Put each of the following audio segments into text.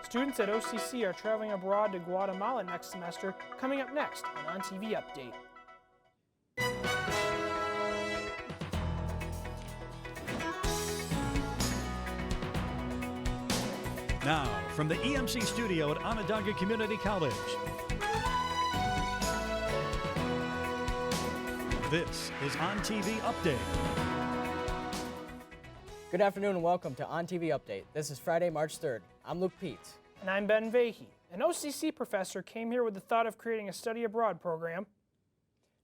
Students at OCC are traveling abroad to Guatemala next semester, coming up next on ONTV Update. Now, from the EMC studio at Onondaga Community College, this is ONTV Update. Good afternoon and welcome to ONTV Update. This is Friday, March 3rd. I'm Luke PEETS. And I'm Ben Vahey. An OCC professor came here with the thought of creating a study abroad program.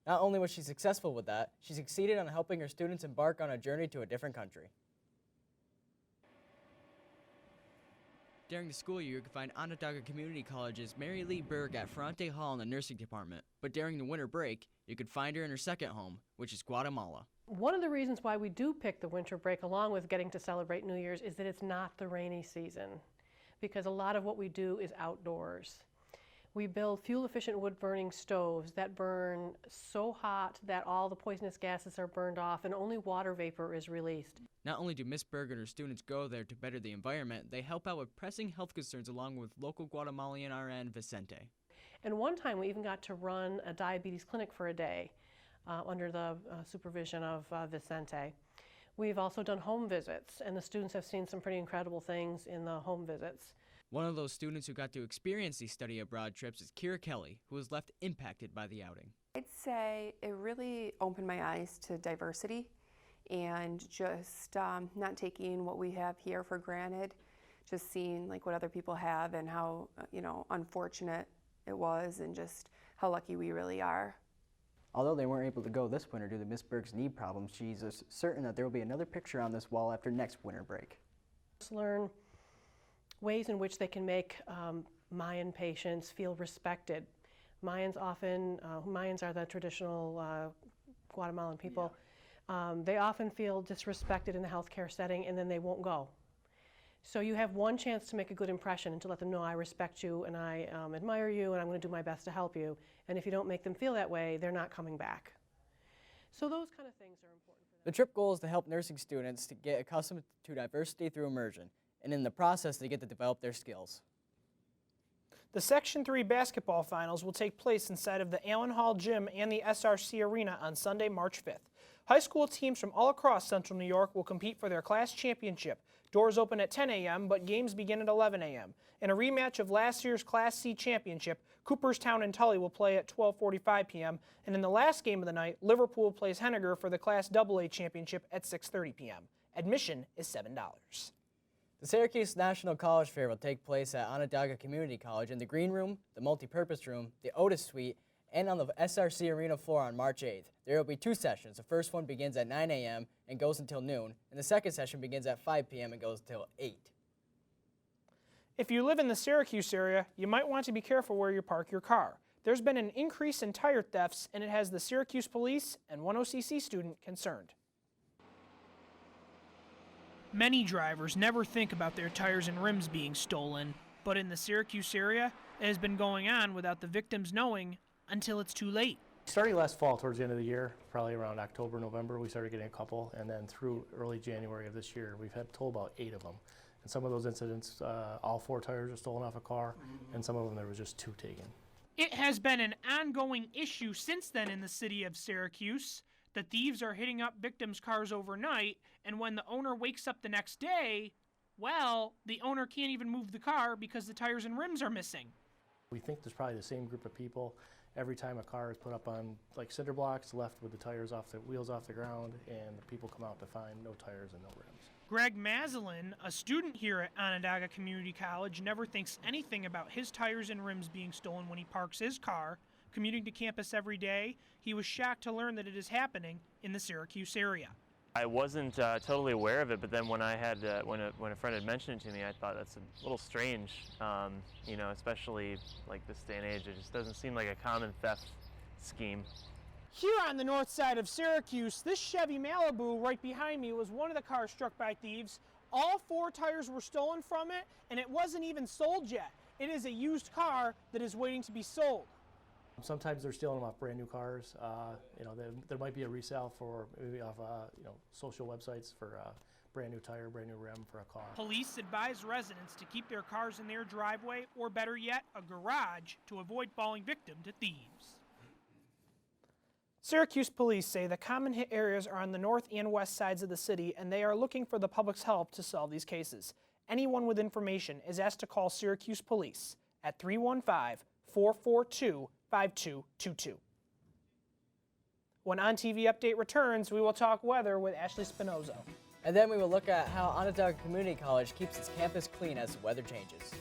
Not only was she successful with that, she succeeded on helping her students embark on a journey to a different country. During the school year, you can find Onondaga Community College's Mary Lee BERG at FERRANTE Hall in the nursing department. But during the winter break, you could find her in her second home, which is Guatemala. One of the reasons why we do pick the winter break along with getting to celebrate New Year's is that it's not the rainy season, because a lot of what we do is outdoors. We build fuel-efficient wood-burning stoves that burn so hot that all the poisonous gases are burned off and only water vapor is released. Not only do Miss BERG and her students go there to better the environment, they help out with pressing health concerns along with local Guatemalan RN Vicente. And one time we even got to run a diabetes clinic for a day under the supervision of Vicente. We've also done home visits, and the students have seen some pretty incredible things in the home visits. One of those students who got to experience these study abroad trips is KELLEY, who was left impacted by the outing. I'd say it really opened my eyes to diversity and just not taking what we have here for granted, just seeing like what other people have and how unfortunate it was and just how lucky we really are. Although they weren't able to go this winter due to Miss BERG's knee problems, she's certain that there will be another picture on this wall after next winter break. Learn ways in which they can make Mayan patients feel respected. Mayans are the traditional Guatemalan people. Yeah. They often feel disrespected in the healthcare setting and then they won't go. So you have one chance to make a good impression and to let them know I respect you and I admire you and I'm going to do my best to help you. And if you don't make them feel that way, they're not coming back. So those kind of things are important for them. The trip goal is to help nursing students to get accustomed to diversity through immersion, and in the process they get to develop their skills. The Section 3 basketball finals will take place inside of the Allen Hall Gym and the SRC Arena on Sunday, March 5th. High school teams from all across Central New York will compete for their class championship. Doors open at 10 a.m., but games begin at 11 a.m. In a rematch of last year's Class C championship, Cooperstown and Tully will play at 12:45 p.m., and in the last game of the night, Liverpool plays Henniger for the Class AA championship at 6:30 p.m. Admission is $7. The Syracuse National College Fair will take place at Onondaga Community College in the Green Room, the Multipurpose Room, the Otis Suite, and on the SRC Arena floor on March 8th. There will be two sessions. The first one begins at 9 a.m. and goes until noon, and the second session begins at 5 p.m. and goes until 8. If you live in the Syracuse area, you might want to be careful where you park your car. There's been an increase in tire thefts, and it has the Syracuse police and one OCC student concerned. Many drivers never think about their tires and rims being stolen, but in the Syracuse area, it has been going on without the victims knowing until it's too late. Starting last fall, towards the end of the year, probably around October, November, we started getting a couple, and then through early January of this year, we've had told about 8 of them. And some of those incidents, all 4 tires were stolen off a car, and some of them there was just 2 taken. It has been an ongoing issue since then in the city of Syracuse. The thieves are hitting up victims' cars overnight, and when the owner wakes up the next day, well, the owner can't even move the car because the tires and rims are missing. We think there's probably the same group of people every time a car is put up on like cinder blocks, left with the tires off the wheels off the ground, and the people come out to find no tires and no rims. Greg Maslin, a student here at Onondaga Community College, never thinks anything about his tires and rims being stolen when he parks his car. Commuting to campus every day, he was shocked to learn that it is happening in the Syracuse area. I wasn't totally aware of it, but then when I had when a friend had mentioned it to me, I thought that's a little strange. Especially like this day and age, it just doesn't seem like a common theft scheme. Here on the north side of Syracuse, this Chevy Malibu right behind me was one of the cars struck by thieves. All 4 tires were stolen from it, and it wasn't even sold yet. It is a used car that is waiting to be sold. Sometimes they're stealing them off brand new cars. There might be a resale for maybe off social websites for brand new tire, brand new rim for a car. Police advise residents to keep their cars in their driveway, or better yet, a garage, to avoid falling victim to thieves. Syracuse police say the common hit areas are on the north and west sides of the city, and they are looking for the public's help to solve these cases. Anyone with information is asked to call Syracuse Police at 315-442-5222. When ONTV Update returns, we will talk weather with Ashley Spinoso. And then we will look at how Onondaga Community College keeps its campus clean as the weather changes.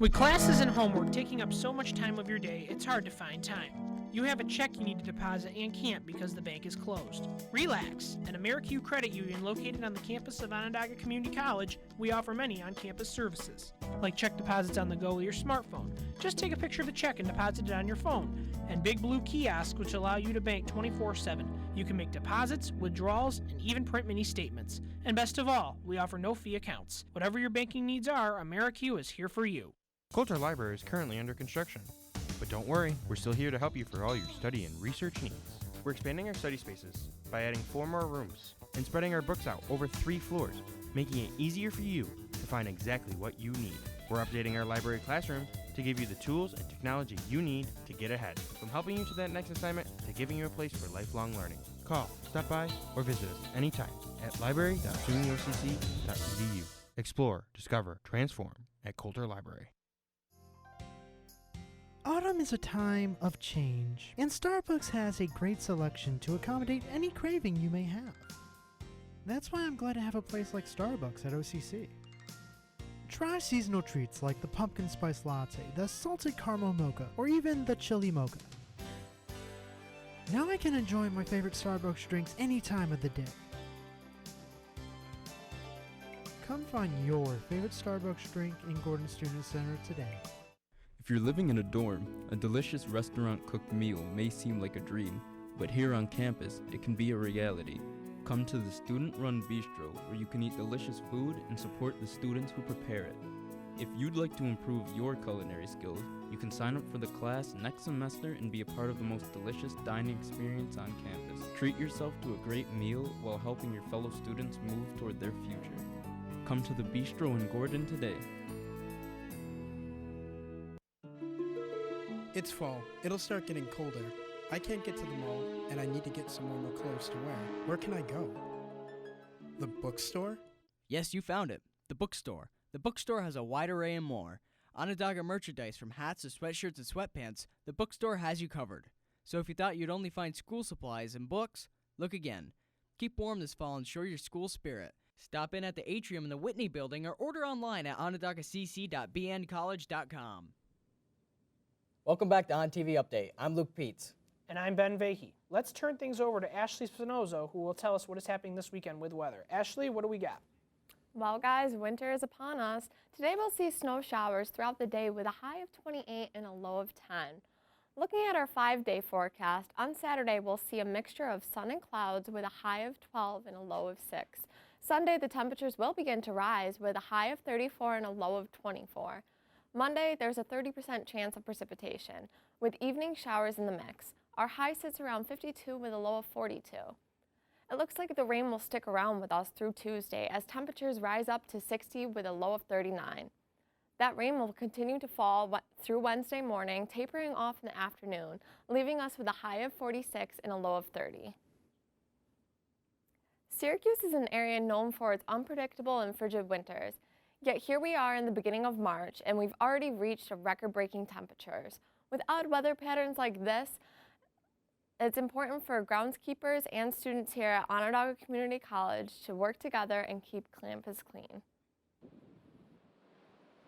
With classes and homework taking up so much time of your day, it's hard to find time. You have a check you need to deposit and can't because the bank is closed. Relax. At AmeriQ Credit Union, located on the campus of Onondaga Community College, we offer many on-campus services, like check deposits on the go with your smartphone. Just take a picture of the check and deposit it on your phone. And Big Blue kiosks, which allow you to bank 24/7. You can make deposits, withdrawals, and even print mini statements. And best of all, we offer no-fee accounts. Whatever your banking needs are, AmeriQ is here for you. Coulter Library is currently under construction. But don't worry, we're still here to help you for all your study and research needs. We're expanding our study spaces by adding 4 more rooms and spreading our books out over 3 floors, making it easier for you to find exactly what you need. We're updating our library classroom to give you the tools and technology you need to get ahead, from helping you to that next assignment to giving you a place for lifelong learning. Call, stop by, or visit us anytime at library.sunyocc.edu. Explore, discover, transform at Coulter Library. Autumn is a time of change, and Starbucks has a great selection to accommodate any craving you may have. That's why I'm glad to have a place like Starbucks at OCC. Try seasonal treats like the pumpkin spice latte, the salted caramel mocha, or even the chili mocha. Now I can enjoy my favorite Starbucks drinks any time of the day. Come find your favorite Starbucks drink in Gordon Student Center today. If you're living in a dorm, a delicious restaurant-cooked meal may seem like a dream, but here on campus, it can be a reality. Come to the student-run bistro, where you can eat delicious food and support the students who prepare it. If you'd like to improve your culinary skills, you can sign up for the class next semester and be a part of the most delicious dining experience on campus. Treat yourself to a great meal while helping your fellow students move toward their future. Come to the bistro in Gordon today. It's fall. It'll start getting colder. I can't get to the mall, and I need to get some warmer clothes to wear. Where can I go? The bookstore? Yes, you found it. The bookstore. The bookstore has a wide array and more. Onondaga merchandise from hats to sweatshirts and sweatpants, the bookstore has you covered. So if you thought you'd only find school supplies and books, look again. Keep warm this fall and show your school spirit. Stop in at the atrium in the Whitney building or order online at onondagacc.bncollege.com. Welcome back to ONTV Update. I'm Luke PEETS. And I'm Ben Vahey. Let's turn things over to Ashley Spinoso, who will tell us what is happening this weekend with weather. Ashley, what do we got? Well, guys, winter is upon us. Today we'll see snow showers throughout the day with a high of 28 and a low of 10. Looking at our 5-day forecast, on Saturday we'll see a mixture of sun and clouds with a high of 12 and a low of 6. Sunday, the temperatures will begin to rise with a high of 34 and a low of 24. Monday, there's a 30% chance of precipitation, with evening showers in the mix. Our high sits around 52 with a low of 42. It looks like the rain will stick around with us through Tuesday as temperatures rise up to 60 with a low of 39. That rain will continue to fall through Wednesday morning, tapering off in the afternoon, leaving us with a high of 46 and a low of 30. Syracuse is an area known for its unpredictable and frigid winters. Yet here we are in the beginning of March, and we've already reached record-breaking temperatures. With odd weather patterns like this, it's important for groundskeepers and students here at Onondaga Community College to work together and keep campus clean.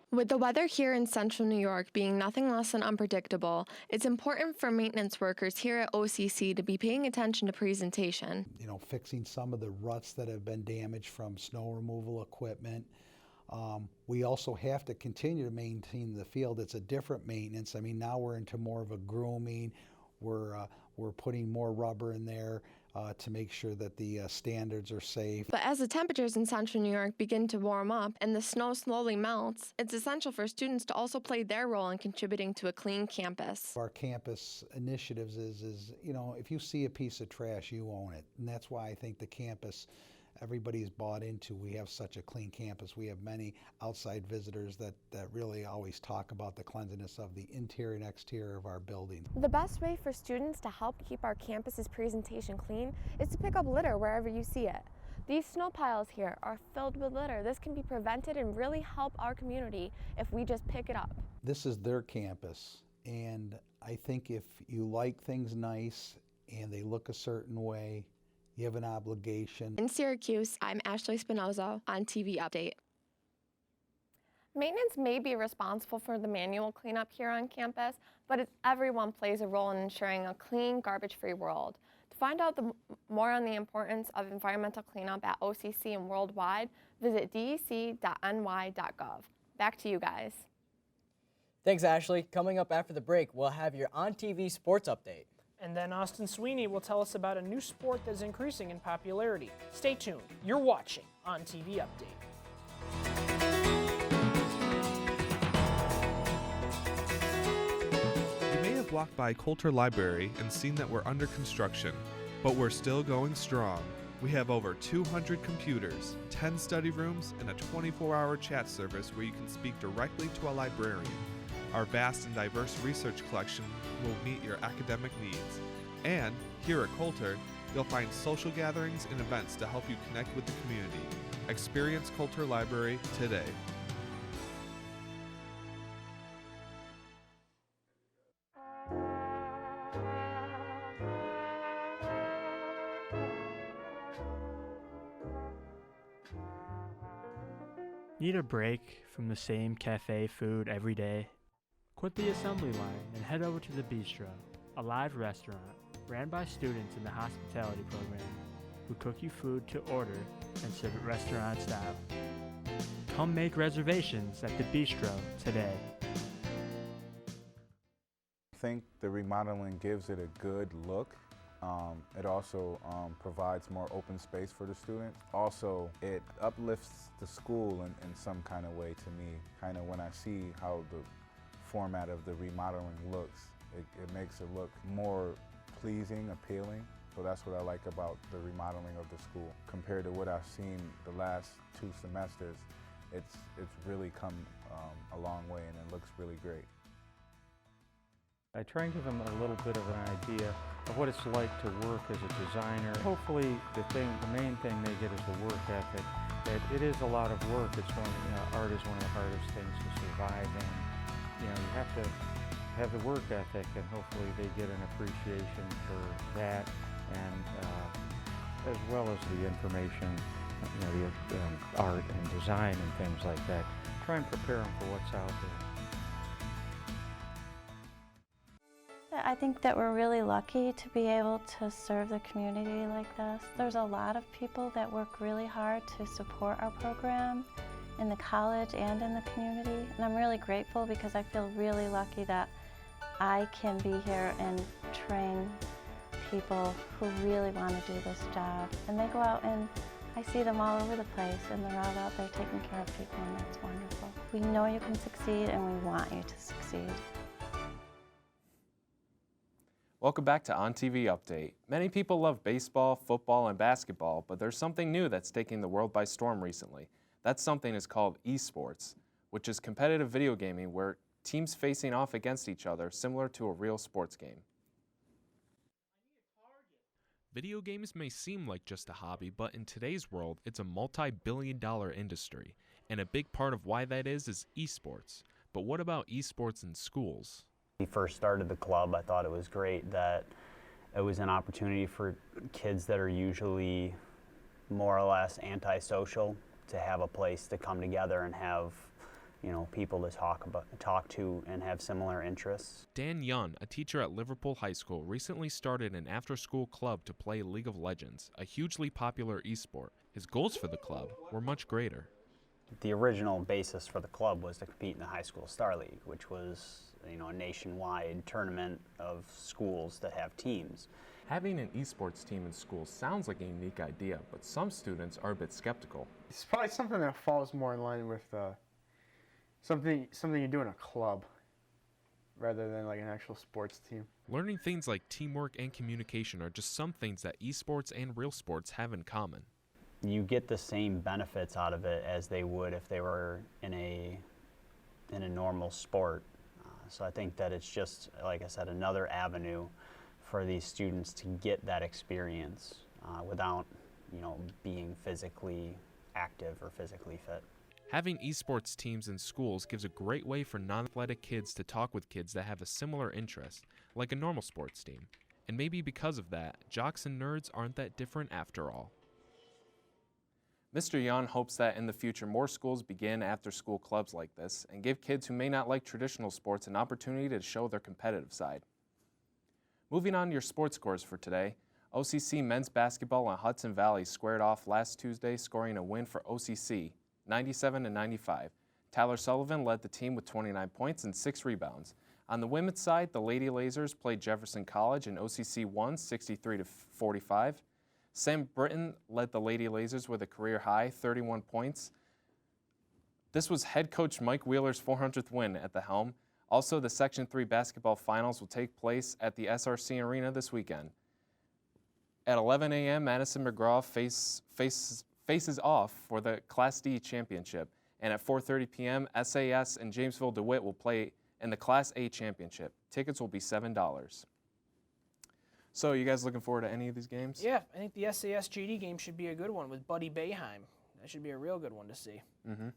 With the weather here in Central New York being nothing less than unpredictable, it's important for maintenance workers here at OCC to be paying attention to presentation. You know, fixing some of the ruts that have been damaged from snow removal equipment. We also have to continue to maintain the field. It's a different maintenance. I mean, now we're into more of a grooming. We're putting more rubber in there. to make sure that the standards are safe. But as the temperatures in central New York begin to warm up and the snow slowly melts, it's essential for students to also play their role in contributing to a clean campus. Our campus initiatives is, you know, if you see a piece of trash, you own it. And that's why I think the campus, everybody's bought into. We have such a clean campus. We have many outside visitors that really always talk about the cleanliness of the interior and exterior of our building. The best way for students to help keep our campus's presentation clean is to pick up litter wherever you see it. These snow piles here are filled with litter. This can be prevented and really help our community if we just pick it up. This is their campus, and I think if you like things nice and they look a certain way, you have an obligation. In Syracuse, I'm Ashley Spinoso on TV Update. Maintenance may be responsible for the manual cleanup here on campus, but everyone plays a role in ensuring a clean, garbage-free world. To find out more on the importance of environmental cleanup at OCC and worldwide, visit dec.ny.gov. Back to you guys. Thanks, Ashley. Coming up after the break, we'll have your on-TV sports update. And then Austin Sweeney will tell us about a new sport that's increasing in popularity. Stay tuned. You're watching On TV Update. You may have walked by Coulter Library and seen that we're under construction, but we're still going strong. We have over 200 computers, 10 study rooms, and a 24-hour chat service where you can speak directly to a librarian. Our vast and diverse research collection will meet your academic needs. And here at Coulter, you'll find social gatherings and events to help you connect with the community. Experience Coulter Library today. Need a break from the same cafe food every day? Quit the assembly line and head over to the Bistro, a live restaurant ran by students in the hospitality program who cook you food to order and serve it restaurant style. Come make reservations at the Bistro today. I think the remodeling gives it a good look. It also provides more open space for the students. Also, it uplifts the school in some kind of way to me. Kind of when I see how the format of the remodeling looks, it makes it look more pleasing, appealing. So that's what I like about the remodeling of the school. Compared to what I've seen the last 2 semesters, it's really come a long way and it looks really great. I try and give them a little bit of an idea of what it's like to work as a designer. Hopefully the main thing they get is the work ethic. That it is a lot of work. It's art is one of the hardest things to survive in. You have to have the work ethic, and hopefully they get an appreciation for that, and as well as the information, the art and design and things like that. Try and prepare them for what's out there. I think that we're really lucky to be able to serve the community like this. There's a lot of people that work really hard to support our program in the college and in the community, and I'm really grateful because I feel really lucky that I can be here and train people who really want to do this job. And they go out and I see them all over the place, and they're all out there taking care of people, and that's wonderful. We know you can succeed, and we want you to succeed. Welcome back to On TV Update. Many people love baseball, football, and basketball, but there's something new that's taking the world by storm recently. That something is called esports, which is competitive video gaming where teams facing off against each other, similar to a real sports game. Video games may seem like just a hobby, but in today's world, it's a multi-billion-dollar industry. And a big part of why that is esports. But what about esports in schools? When we first started the club, I thought it was great that it was an opportunity for kids that are usually more or less antisocial to have a place to come together and have, people to talk to and have similar interests. Dan Young, a teacher at Liverpool High School, recently started an after-school club to play League of Legends, a hugely popular esport. His goals for the club were much greater. The original basis for the club was to compete in the High School Star League, which was a nationwide tournament of schools that have teams. Having an esports team in school sounds like a unique idea, but some students are a bit skeptical. It's probably something that falls more in line with something you do in a club rather than like an actual sports team. Learning things like teamwork and communication are just some things that esports and real sports have in common. You get the same benefits out of it as they would if they were in a normal sport. So I think that it's just, like I said, another avenue for these students to get that experience without, being physically active or physically fit. Having esports teams in schools gives a great way for non-athletic kids to talk with kids that have a similar interest, like a normal sports team. And maybe because of that, jocks and nerds aren't that different after all. Mr. Young hopes that in the future more schools begin after-school clubs like this and give kids who may not like traditional sports an opportunity to show their competitive side. Moving on to your sports scores for today, OCC men's basketball in Hudson Valley squared off last Tuesday, scoring a win for OCC, 97-95. Tyler Sullivan led the team with 29 points and 6 rebounds. On the women's side, the Lady Lasers played Jefferson College and OCC won 63-45. Sam Britton led the Lady Lasers with a career-high 31 points. This was head coach Mike Wheeler's 400th win at the helm. Also, the Section 3 basketball finals will take place at the SRC Arena this weekend. At 11 a.m., Madison McGraw faces off for the Class D championship. And at 4:30 p.m., SAS and Jamesville DeWitt will play in the Class A championship. Tickets will be $7. So, you guys looking forward to any of these games? Yeah, I think the SAS GD game should be a good one with Buddy Boeheim. That should be a real good one to see. Mm-hmm.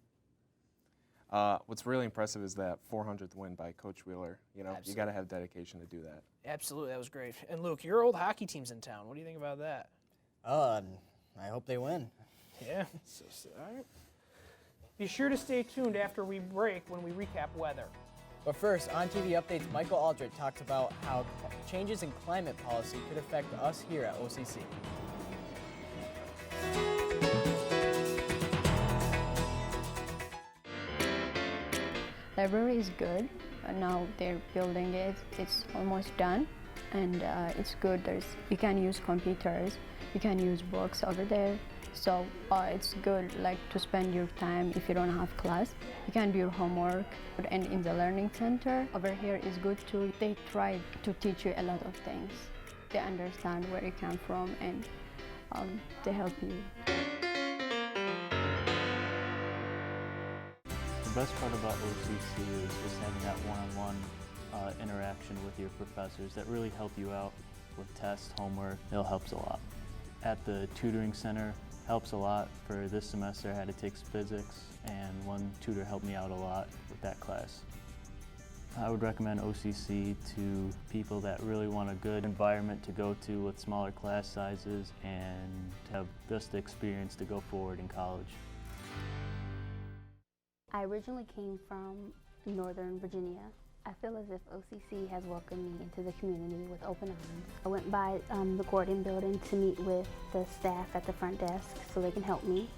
What's really impressive is that 400th win by Coach Wheeler. You got to have dedication to do that. Absolutely, that was great. And Luke, your old hockey team's in town. What do you think about that? I hope they win. Yeah. All right. Be sure to stay tuned after we break when we recap weather. But first, on TV Updates, Michael Aldrich talks about how changes in climate policy could affect us here at OCC. Library is good. Now they're building it. It's almost done, and it's good. You can use computers, you can use books over there. So it's good, like to spend your time if you don't have class. You can do your homework, and in the learning center over here is good too. They try to teach you a lot of things. They understand where you come from, and they help you. The best part about OCC is just having that one-on-one interaction with your professors that really help you out with tests, homework. It helps a lot. At the tutoring center, helps a lot. For this semester, I had to take physics, and one tutor helped me out a lot with that class. I would recommend OCC to people that really want a good environment to go to with smaller class sizes and have just the experience to go forward in college. I originally came from Northern Virginia. I feel as if OCC has welcomed me into the community with open arms. I went by the Gordon building to meet with the staff at the front desk so they can help me.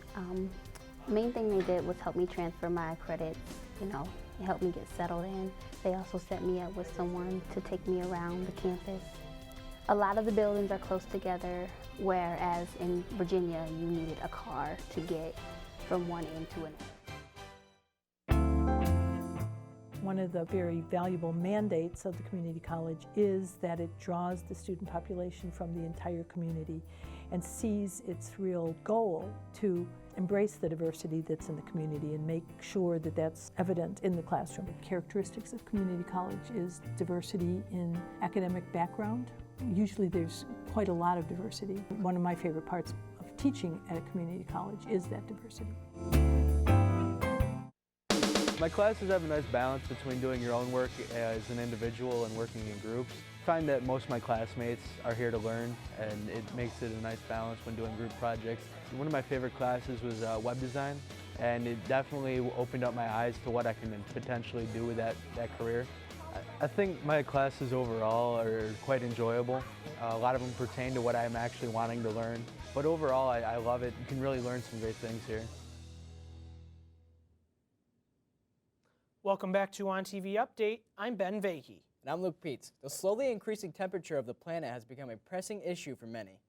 Main thing they did was help me transfer my credits, it helped me get settled in. They also set me up with someone to take me around the campus. A lot of the buildings are close together, whereas in Virginia you needed a car to get from one end to another. One of the very valuable mandates of the community college is that it draws the student population from the entire community and sees its real goal to embrace the diversity that's in the community and make sure that that's evident in the classroom. The characteristics of community college is diversity in academic background. Usually there's quite a lot of diversity. One of my favorite parts of teaching at a community college is that diversity. My classes have a nice balance between doing your own work as an individual and working in groups. I find that most of my classmates are here to learn, and it makes it a nice balance when doing group projects. One of my favorite classes was web design, and it definitely opened up my eyes to what I can potentially do with that career. I think my classes overall are quite enjoyable. A lot of them pertain to what I'm actually wanting to learn, but overall I love it. You can really learn some great things here. Welcome back to On TV Update. I'm Ben Vakey. And I'm Luke Peets. The slowly increasing temperature of the planet has become a pressing issue for many.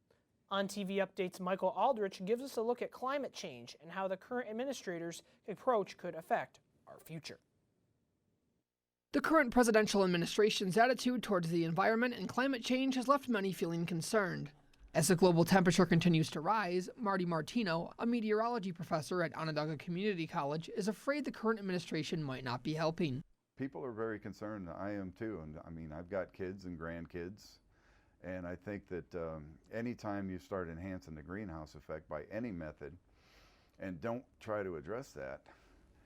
ONTV Update's Michael Aldrich gives us a look at climate change and how the current administrator's approach could affect our future. The current presidential administration's attitude towards the environment and climate change has left many feeling concerned. As the global temperature continues to rise, Marty Martino, a meteorology professor at Onondaga Community College, is afraid the current administration might not be helping. People are very concerned. I am too. And I mean, I've got kids and grandkids. And I think that anytime you start enhancing the greenhouse effect by any method and don't try to address that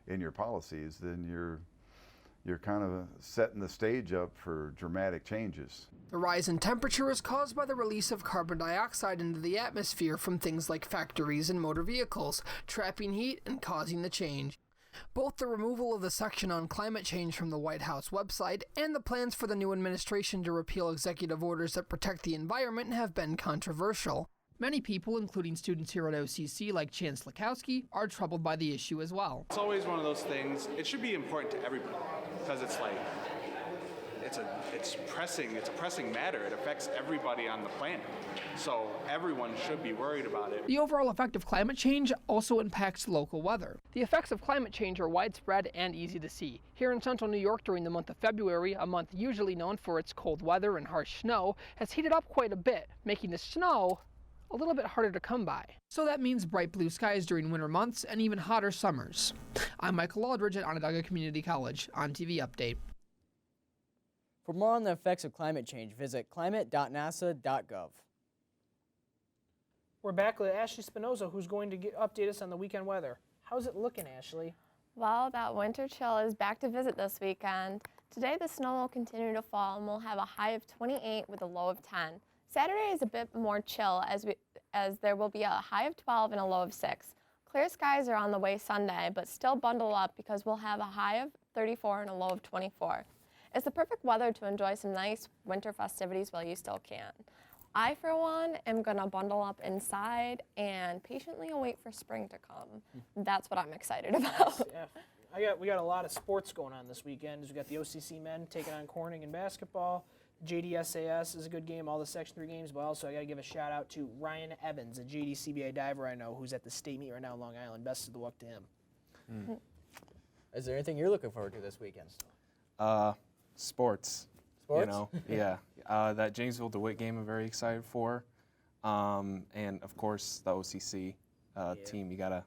in your policies, then you're kind of setting the stage up for dramatic changes. The rise in temperature is caused by the release of carbon dioxide into the atmosphere from things like factories and motor vehicles, trapping heat and causing the change. Both the removal of the section on climate change from the White House website and the plans for the new administration to repeal executive orders that protect the environment have been controversial. Many people, including students here at OCC like Chance LUKOWSKI, are troubled by the issue as well. It's always one of those things, it should be important to everybody, because it's like, it's a pressing matter. It affects everybody on the planet. So everyone should be worried about it. The overall effect of climate change also impacts local weather. The effects of climate change are widespread and easy to see. Here in central New York during the month of February, a month usually known for its cold weather and harsh snow, has heated up quite a bit, making the snow a little bit harder to come by. So that means bright blue skies during winter months and even hotter summers. I'm Michael Aldrich at Onondaga Community College, ONTV Update. For more on the effects of climate change, visit climate.nasa.gov. We're back with Ashley Spinoso, who's going to update us on the weekend weather. How's it looking, Ashley? Well, that winter chill is back to visit this weekend. Today the snow will continue to fall and we'll have a high of 28 with a low of 10. Saturday is a bit more chill as there will be a high of 12 and a low of 6. Clear skies are on the way Sunday, but still bundle up because we'll have a high of 34 and a low of 24. It's the perfect weather to enjoy some nice winter festivities while you still can. I, for one, am going to bundle up inside and patiently await for spring to come. That's what I'm excited about. Yeah. We got a lot of sports going on this weekend. We got the OCC men taking on Corning in basketball. JDSAS is a good game, all the Section 3 games, but also I got to give a shout out to Ryan Evans, a JD-CBA diver I know, who's at the state meet right now in Long Island. Best of the luck to him. Is there anything you're looking forward to this weekend? Sports. Sports? You know, yeah. That Janesville DeWitt game I'm very excited for. And of course the OCC team you gotta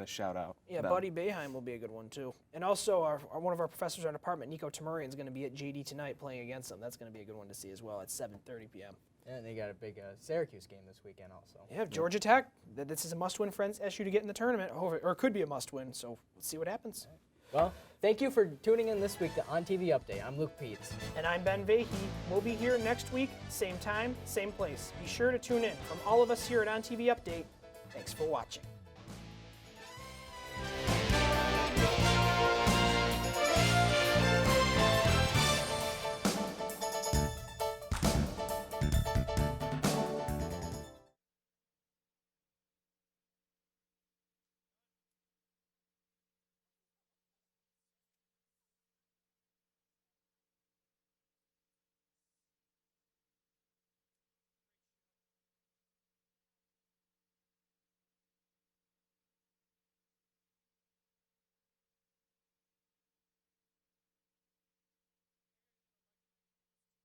shout out. Yeah, them. Buddy Boeheim will be a good one too. And also one of our professors in our department, Nico Tamurian, is going to be at JD tonight playing against them. That's going to be a good one to see as well at 7:30 p.m. Yeah, and they got a big Syracuse game this weekend also. Yeah, Georgia Tech. This is a must-win for SU to get in the tournament, or it could be a must-win. So let's see what happens. Well, thank you for tuning in this week to ONTV Update. I'm Luke Peets. And I'm Ben Vahey. We'll be here next week, same time, same place. Be sure to tune in. From all of us here at ONTV Update, thanks for watching.